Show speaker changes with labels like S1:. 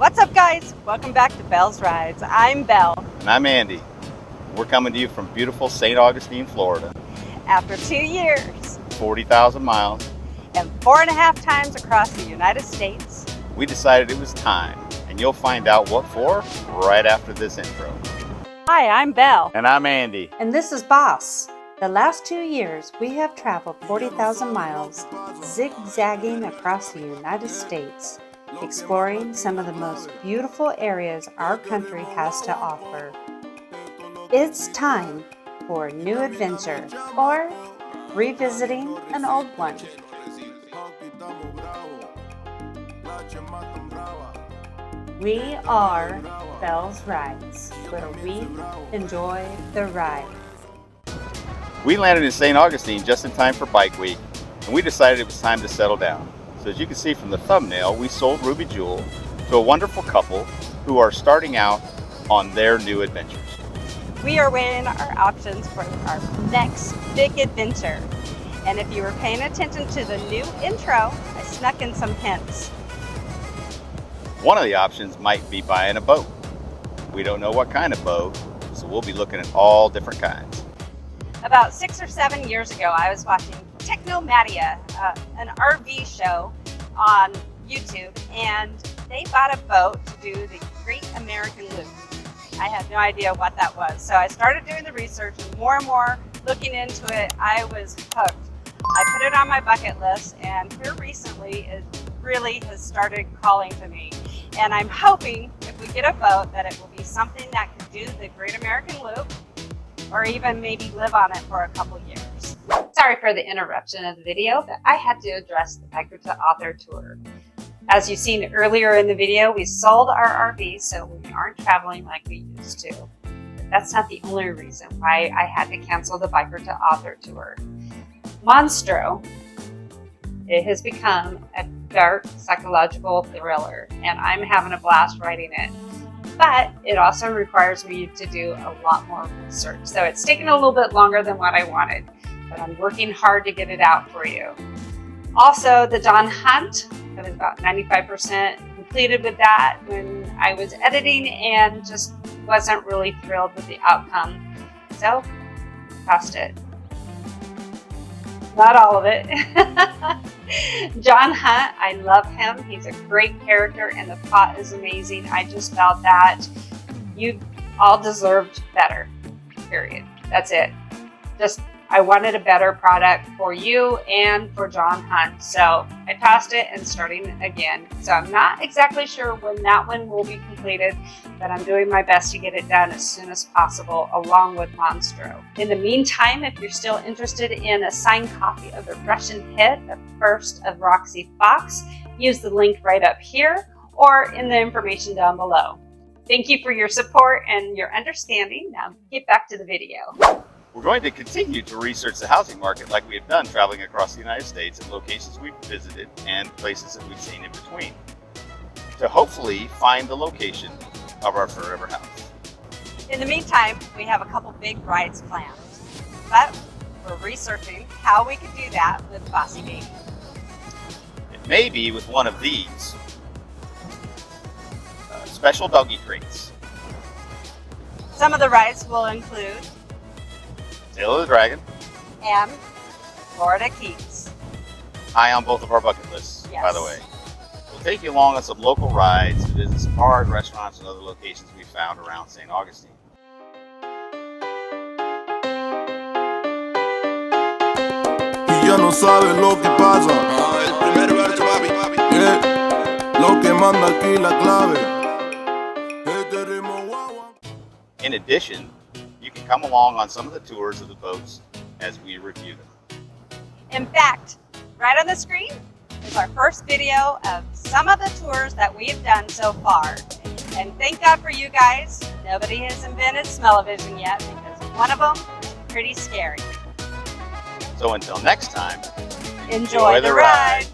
S1: What's up, guys? Welcome back to Belle's Rides. I'm Belle.
S2: And I'm Andy. We're coming to you from beautiful St. Augustine, Florida.
S1: After 2 years
S2: 40,000 miles.
S1: and 4.5 times across the United States,
S2: We decided it was time, and you'll find out what for right after this intro.
S1: Hi, I'm Belle.
S2: And I'm Andy.
S3: And this is Boss. The last 2 years, we have traveled 40,000 miles, zigzagging across the United States, exploring some of the most beautiful areas our country has to offer. It's time for a new adventure or revisiting an old one. We are Belle's Rides, where we enjoy the ride.
S2: We landed in St. Augustine just in time for Bike Week, and we decided it was time to settle down. So as you can see from the thumbnail, we sold Ruby Jewel to a wonderful couple who are starting out on their new adventures.
S1: We are weighing our options for our next big adventure. And if you were paying attention to the new intro, I snuck in some hints.
S2: One of the options might be buying a boat. We don't know what kind of boat, so we'll be looking at all different kinds.
S1: About 6 or 7 years ago, I was watching Technomadia, an RV show on YouTube, and they bought a boat to do the Great American Loop. I had no idea what that was, so I started doing the research, and more looking into it, I was hooked. I put it on my bucket list, and here recently it really has started calling to me. And I'm hoping if we get a boat that it will be something that can do the Great American Loop, or even maybe live on it for a couple years. Sorry for the interruption of the video, but I had to address the Biker to Author tour. As you've seen earlier in the video, we sold our RV, so we aren't traveling like we used to. But that's not the only reason why I had to cancel the Biker to Author tour. Monstro, it has become a dark psychological thriller, and I'm having a blast writing it. But it also requires me to do a lot more research. So it's taken a little bit longer than what I wanted, but I'm working hard to get it out for you. Also, the Dawn Hunt, I was about 95% completed with that when I was editing and just wasn't really thrilled with the outcome. So, tossed it. Not all of it. John Hunt, I love him. He's a great character and the plot is amazing. I just felt that you all deserved better, period. That's it. I wanted a better product for you and for John Hunt. So I tossed it and starting again. So I'm not exactly sure when that one will be completed, but I'm doing my best to get it done as soon as possible along with Monstro. In the meantime, if you're still interested in a signed copy of The Russian Hit, the first of Roxy Fox, use the link right up here or in the information down below. Thank you for your support and your understanding. Now get back to the video.
S2: We're going to continue to research the housing market like we have done traveling across the United States at locations we've visited and places that we've seen in between, to hopefully find the location of our forever house.
S1: In the meantime, we have a couple big rides planned, but we're researching how we could do that with Bossy Baby.
S2: It may be with one of these special doggy crates.
S1: Some of the rides will include
S2: Tail of the Dragon,
S1: and Florida Keys.
S2: high on both of our bucket lists,
S1: Yes.
S2: by the way. We'll take you along on some local rides to visit some bars, restaurants, and other locations we found around St. Augustine.
S4: Y ya no sabes lo que pasa. El primer verso, papi. Yeah. Lo que manda aquí la clave. Este ritmo guagua.
S2: In addition, you can come along on some of the tours of the boats as we review them.
S1: In fact, right on the screen is our first video of some of the tours that we have done so far. And thank God for you guys. Nobody has invented smell-o-vision yet because one of them is pretty scary.
S2: So until next time,
S1: Enjoy the ride.